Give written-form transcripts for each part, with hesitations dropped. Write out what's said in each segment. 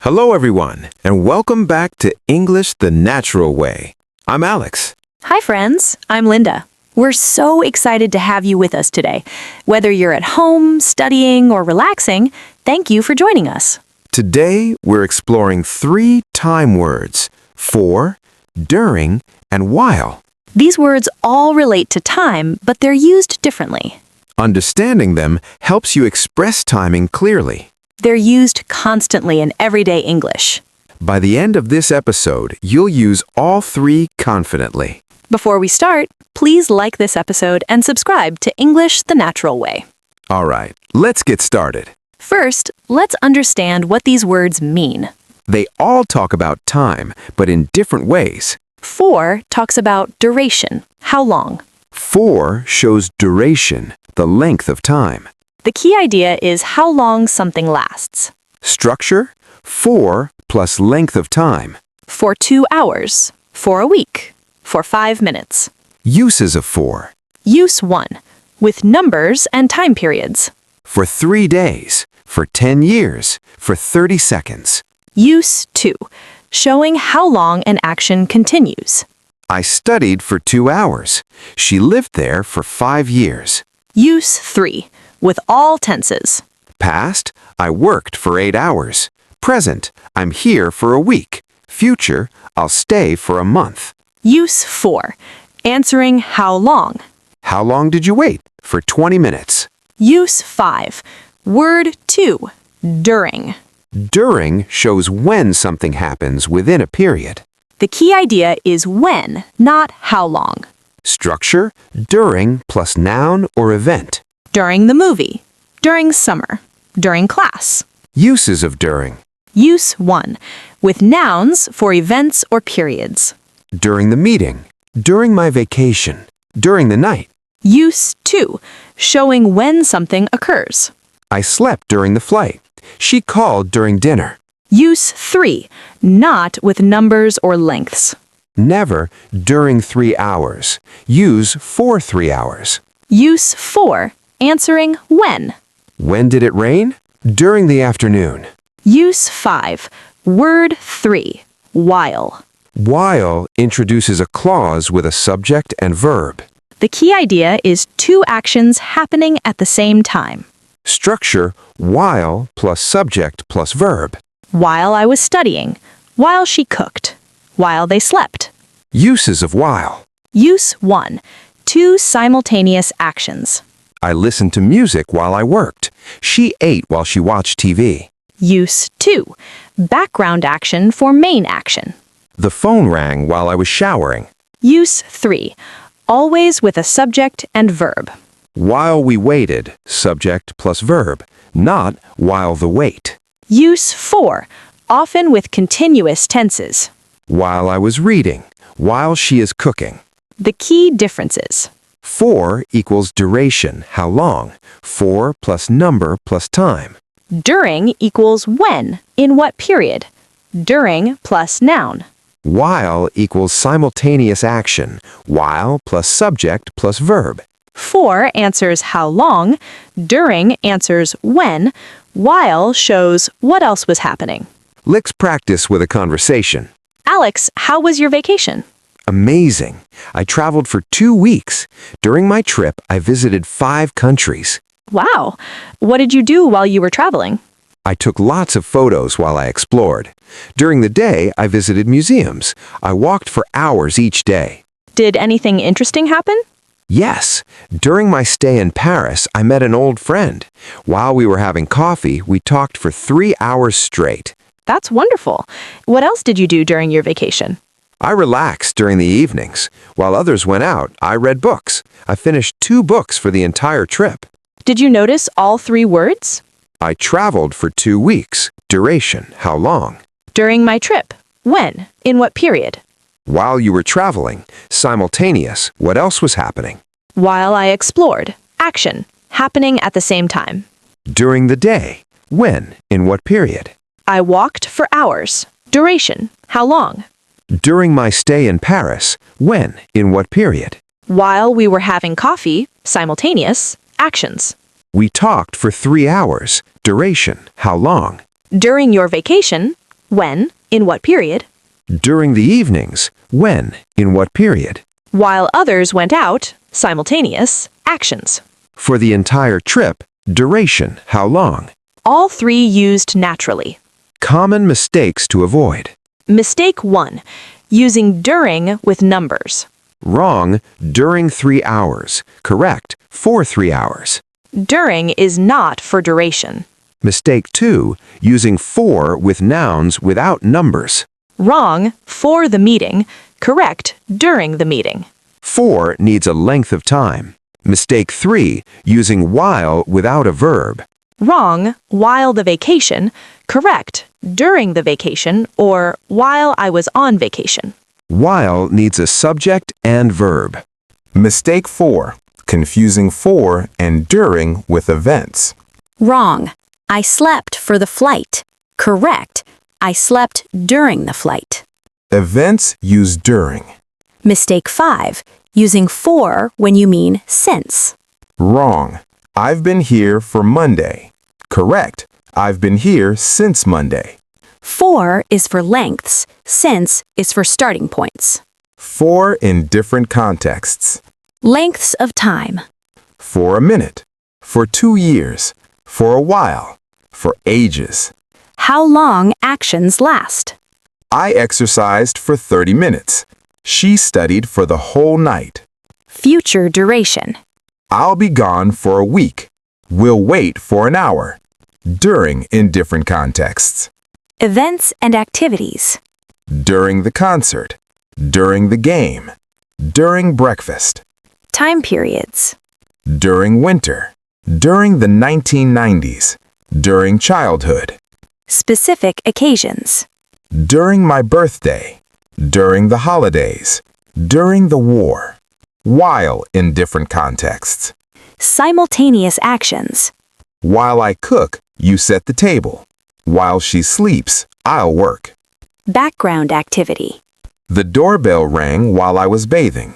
Hello, everyone, and welcome back to English the Natural Way. I'm Alex. Hi, friends. I'm Linda. We're so excited to have you with us today. Whether you're at home, studying, or relaxing, thank you for joining us. Today, we're exploring 3 time words: for, during, and while. These words all relate to time, but they're used differently. Understanding them helps you express timing clearly. They're used constantly in everyday English. By the end of this episode, you'll use all 3 confidently. Before we start, please like this episode and subscribe to English the Natural Way. All right, let's get started. First, let's understand what these words mean. They all talk about time, but in different ways. For talks about duration, how long. For shows duration, the length of time. The key idea is how long something lasts. Structure: for plus length of time. For 2 hours, for a week, for 5 minutes. Uses of for: Use 1, with numbers and time periods. for 3 days, for 10 years, for 30 seconds. Use 2, showing how long an action continues. I studied for 2 hours. She lived there for 5 years. Use 3, with all tenses. Past: I worked for 8 hours. Present: I'm here for a week. Future: I'll stay for a month. Use 4, answering how long. How long did you wait? For 20 minutes. Use 5, word 2, during. During shows when something happens within a period. The key idea is when, not how long. Structure: during plus noun or event. During the movie, during summer, during class. Uses of during: Use 1, with nouns for events or periods. during the meeting, during my vacation, during the night. Use 2, showing when something occurs. I slept during the flight. She called during dinner. Use 3, not with numbers or lengths. Never during 3 hours. Use for 3 hours. Use 4, answering when. When did it rain? During the afternoon. Use 5, word 3, while. While introduces a clause with a subject and verb. The key idea is 2 actions happening at the same time. Structure: while plus subject plus verb. While I was studying, while she cooked, while they slept. Uses of while: Use 1, 2 simultaneous actions. I listened to music while I worked. She ate while she watched TV. Use 2, background action for main action. The phone rang while I was showering. Use 3, always with a subject and verb. While we waited, subject plus verb, not while the wait. Use 4, often with continuous tenses. While I was reading, while she is cooking. The key differences. For equals duration, how long. For plus number plus time. During equals when, in what period. During plus noun. While equals simultaneous action, while plus subject plus verb. For answers how long, during answers when, while shows what else was happening. Let's practice with a conversation. Alex, how was your vacation? Amazing. I traveled for 2 weeks. During my trip, I visited 5 countries. Wow. What did you do while you were traveling? I took lots of photos while I explored. During the day, I visited museums. I walked for hours each day. Did anything interesting happen? Yes. During my stay in Paris, I met an old friend. While we were having coffee, we talked for 3 hours straight. That's wonderful. What else did you do during your vacation? I relaxed during the evenings. While others went out, I read books. I finished 2 books for the entire trip. Did you notice all 3 words? I traveled for 2 weeks. Duration, how long. During my trip. When? In what period? While you were traveling. Simultaneous, what else was happening? While I explored. Action. Happening at the same time. During the day. When? In what period? I walked for hours. Duration. How long? During my stay in Paris. When? In what period? While we were having coffee. Simultaneous. Actions. We talked for 3 hours. Duration, how long? During your vacation. When? In what period? During the evenings. When? In what period? While others went out. Simultaneous. Actions. For the entire trip. Duration. How long? All three used naturally. Common mistakes to avoid. Mistake 1. Using during with numbers. Wrong. During 3 hours. Correct. For 3 hours. During is not for duration. Mistake 2. Using for with nouns without numbers. Wrong. For the meeting. Correct. During the meeting. For needs a length of time. Mistake 3. Using while without a verb. Wrong. While the vacation. Correct. During the vacation or while I was on vacation. While needs a subject and verb. Mistake 4. Confusing for and during with events. Wrong. I slept for the flight. Correct. I slept during the flight. Events use during. Mistake 5. Using for when you mean since. Wrong. I've been here for Monday. Correct. I've been here since Monday. For is for lengths. Since is for starting points. For in different contexts. Lengths of time. For a minute. For 2 years. For a while. For ages. How long actions last. I exercised for 30 minutes. She studied for the whole night. Future duration. I'll be gone for a week. We'll wait for an hour. During in different contexts. Events and activities. During the concert. During the game. During breakfast. Time periods. During winter. During the 1990s. During childhood. Specific occasions. During my birthday. During the holidays. During the war. While in different contexts. Simultaneous actions. While I cook, you set the table. While she sleeps, I'll work. Background activity. The doorbell rang while I was bathing.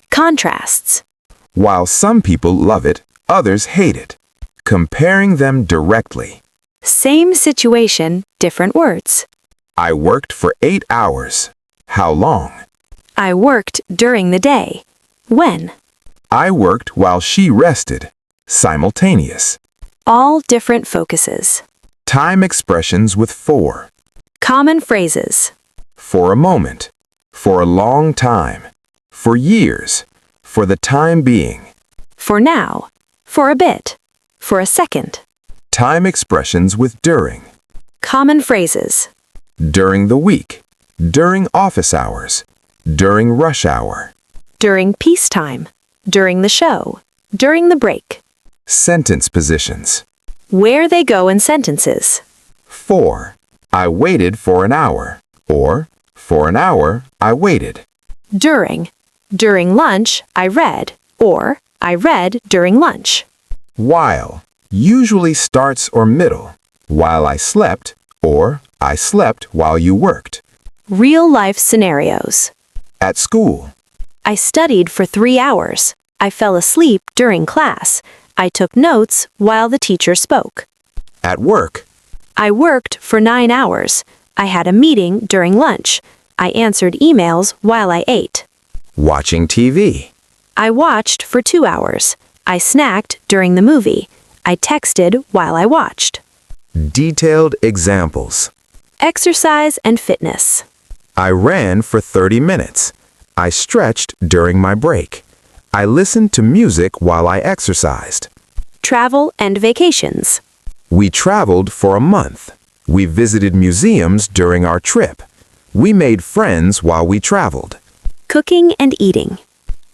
Contrasts. While some people love it, others hate it. Comparing them directly. Same situation, different words. I worked for 8 hours. How long? I worked during the day. When? I worked while she rested. Simultaneous. All different focuses. Time expressions with for. Common phrases. For a moment. For a long time. For years. For the time being. For now. For a bit. For a second. Time expressions with during. Common phrases. During the week. During office hours. During rush hour. During peacetime. During the show. During the break. Sentence positions. Where they go in sentences. For. I waited for an hour. Or, for an hour, I waited. During. During lunch, I read. Or, I read during lunch. While. Usually starts or middle. While I slept. Or, I slept while you worked. Real-life scenarios. At school. I studied for 3 hours. I fell asleep during class. I took notes while the teacher spoke. At work. I worked for 9 hours. I had a meeting during lunch. I answered emails while I ate. Watching TV. I watched for 2 hours. I snacked during the movie. I texted while I watched. Detailed examples. Exercise and fitness. I ran for 30 minutes. I stretched during my break. I listened to music while I exercised. Travel and vacations. We traveled for a month. We visited museums during our trip. We made friends while we traveled. Cooking and eating.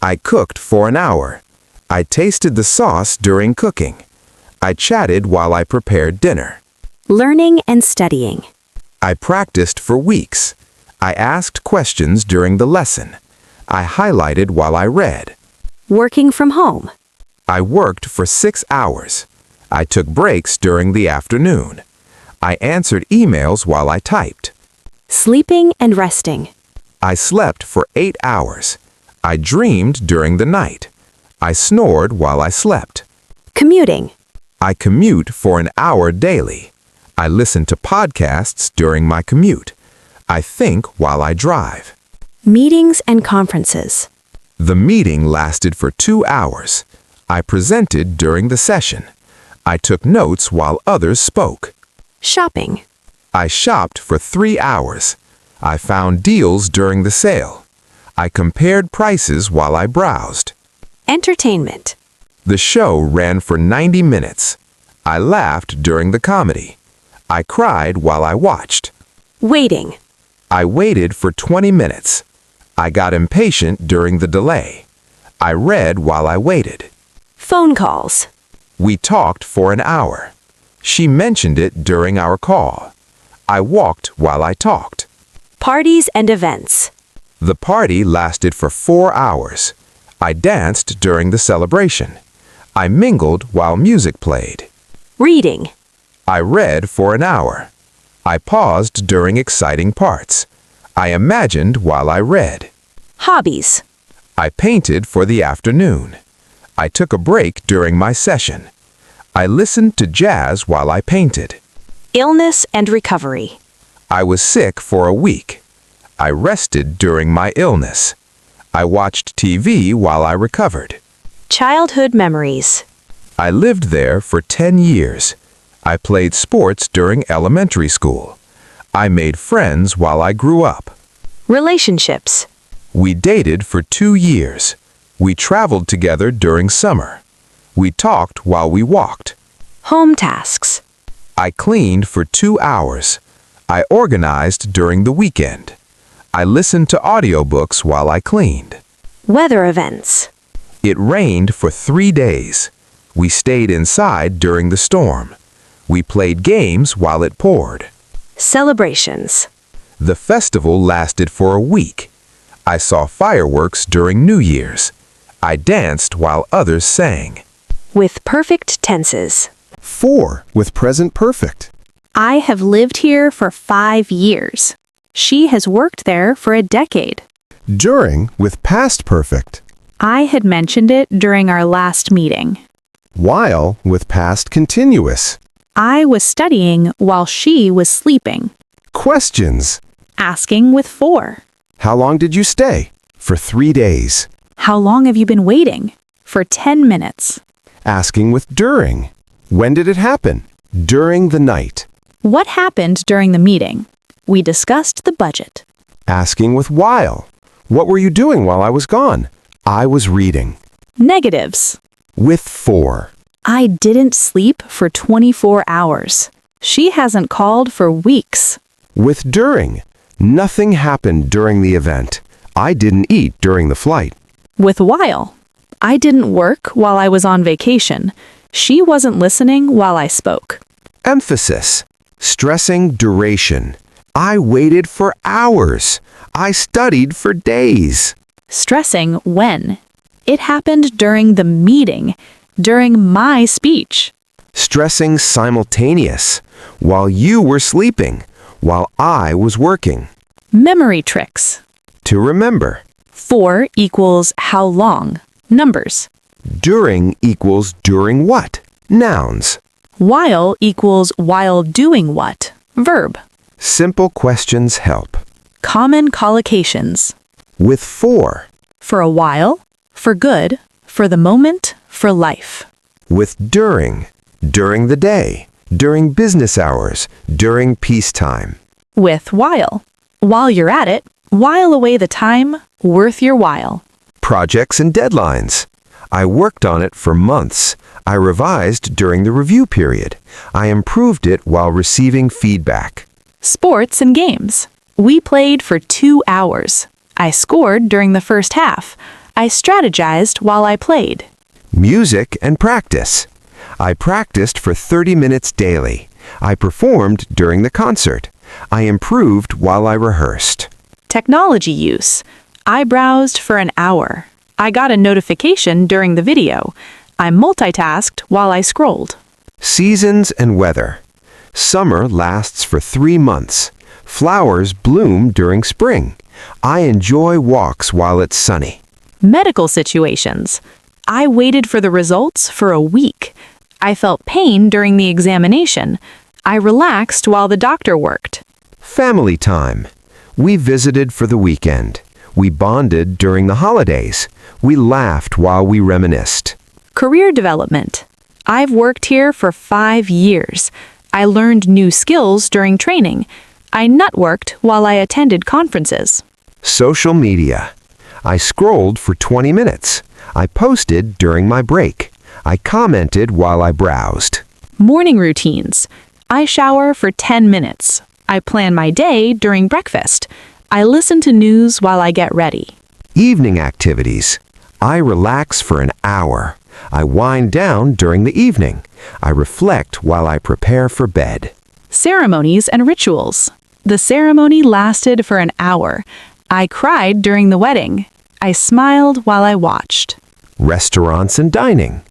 I cooked for an hour. I tasted the sauce during cooking. I chatted while I prepared dinner. Learning and studying. I practiced for weeks. I asked questions during the lesson. I highlighted while I read. Working from home. I worked for 6 hours. I took breaks during the afternoon. I answered emails while I typed. Sleeping and resting. I slept for 8 hours. I dreamed during the night. I snored while I slept. Commuting. I commute for an hour daily. I listen to podcasts during my commute. I think while I drive. Meetings and conferences. The meeting lasted for 2 hours. I presented during the session. I took notes while others spoke. Shopping. I shopped for 3 hours. I found deals during the sale. I compared prices while I browsed. Entertainment. The show ran for 90 minutes. I laughed during the comedy. I cried while I watched. Waiting. I waited for 20 minutes. I got impatient during the delay. I read while I waited. Phone calls. We talked for an hour. She mentioned it during our call. I walked while I talked. Parties and events. The party lasted for 4 hours. I danced during the celebration. I mingled while music played. Reading. I read for an hour. I paused during exciting parts. I imagined while I read. Hobbies. I painted for the afternoon. I took a break during my session. I listened to jazz while I painted. Illness and recovery. I was sick for a week. I rested during my illness. I watched TV while I recovered. Childhood memories. I lived there for 10 years. I played sports during elementary school. I made friends while I grew up. Relationships. We dated for 2 years. We traveled together during summer. We talked while we walked. Home tasks. I cleaned for 2 hours. I organized during the weekend. I listened to audiobooks while I cleaned. Weather events. It rained for 3 days. We stayed inside during the storm. We played games while it poured. Celebrations. The festival lasted for a week. I saw fireworks during New Year's. I danced while others sang. With perfect tenses. 4 with present perfect. I have lived here for 5 years. She has worked there for a decade. During with past perfect. I had mentioned it during our last meeting. While with past continuous. I was studying while she was sleeping. Questions. Asking with 4. How long did you stay? For 3 days. How long have you been waiting? For 10 minutes. Asking with during. When did it happen? During the night. What happened during the meeting? We discussed the budget. Asking with while. What were you doing while I was gone? I was reading. Negatives. With 4. I didn't sleep for 24 hours. She hasn't called for weeks. With during. Nothing happened during the event. I didn't eat during the flight. With while. I didn't work while I was on vacation. She wasn't listening while I spoke. Emphasis. Stressing duration. I waited for hours. I studied for days. Stressing when. It happened during the meeting, during my speech. Stressing simultaneous. While you were sleeping. While I was working. Memory tricks. To remember. 4 equals how long. Numbers. During equals during what? Nouns. While equals while doing what? Verb. Simple questions help. Common collocations. With 4. For a while, for good, for the moment, for life. With during. During the day. During business hours. During peacetime. With while. While you're at it, while away the time, worth your while. Projects and deadlines. I worked on it for months. I revised during the review period. I improved it while receiving feedback. Sports and games. We played for 2 hours. I scored during the first half. I strategized while I played. Music and practice. I practiced for 30 minutes daily. I performed during the concert. I improved while I rehearsed. Technology use. I browsed for an hour. I got a notification during the video. I multitasked while I scrolled. Seasons and weather. Summer lasts for 3 months. Flowers bloom during spring. I enjoy walks while it's sunny. Medical situations. I waited for the results for a week. I felt pain during the examination. I relaxed while the doctor worked. Family time. We visited for the weekend. We bonded during the holidays. We laughed while we reminisced. Career development. I've worked here for 5 years. I learned new skills during training. I networked while I attended conferences. Social media. I scrolled for 20 minutes. I posted during my break. I commented while I browsed. Morning routines. I shower for 10 minutes. I plan my day during breakfast. I listen to news while I get ready. Evening activities. I relax for an hour. I wind down during the evening. I reflect while I prepare for bed. Ceremonies and rituals. The ceremony lasted for an hour. I cried during the wedding. I smiled while I watched. Restaurants and dining.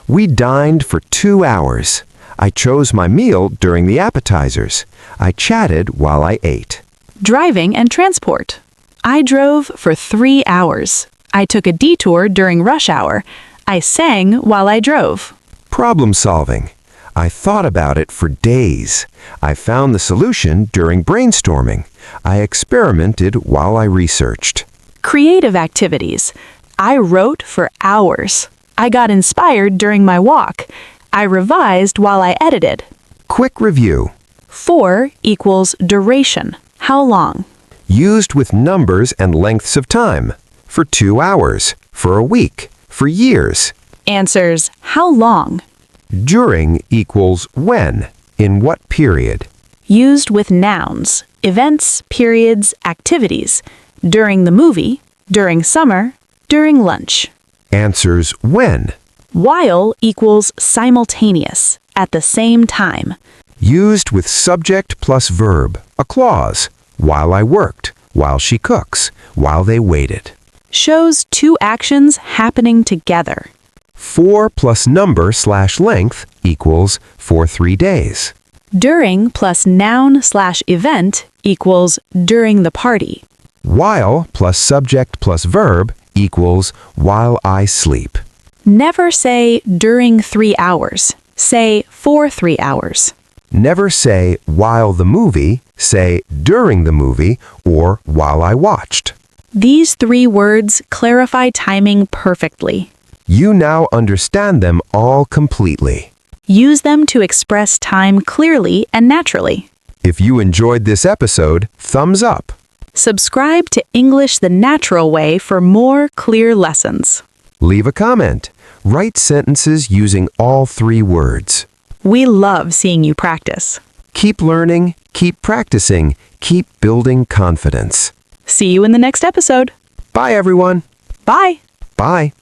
We dined for 2 hours. I chose my meal during the appetizers. I chatted while I ate. Driving and transport. I drove for 3 hours. I took a detour during rush hour. I sang while I drove. Problem solving. I thought about it for days. I found the solution during brainstorming. I experimented while I researched. Creative activities. I wrote for hours. I got inspired during my walk. I revised while I edited. Quick review. 4 equals duration. How long? Used with numbers and lengths of time. For 2 hours. For a week. For years. Answers, how long? During equals when. In what period? Used with nouns, events, periods, activities. During the movie, during summer, during lunch. Answers when. While equals simultaneous, at the same time. Used with subject plus verb. A clause. While I worked. While she cooks. While they waited. Shows 2 actions happening together. 4 plus number/length equals for 3 days. During plus noun/event equals during the party. While plus subject plus verb equals while I sleep. Never say during 3 hours. Say for 3 hours. Never say while the movie, say during the movie or while I watched. These 3 words clarify timing perfectly. You now understand them all completely. Use them to express time clearly and naturally. If you enjoyed this episode, thumbs up. Subscribe to English the Natural Way for more clear lessons. Leave a comment. Write sentences using all 3 words. We love seeing you practice. Keep learning, keep practicing, keep building confidence. See you in the next episode. Bye, everyone. Bye. Bye.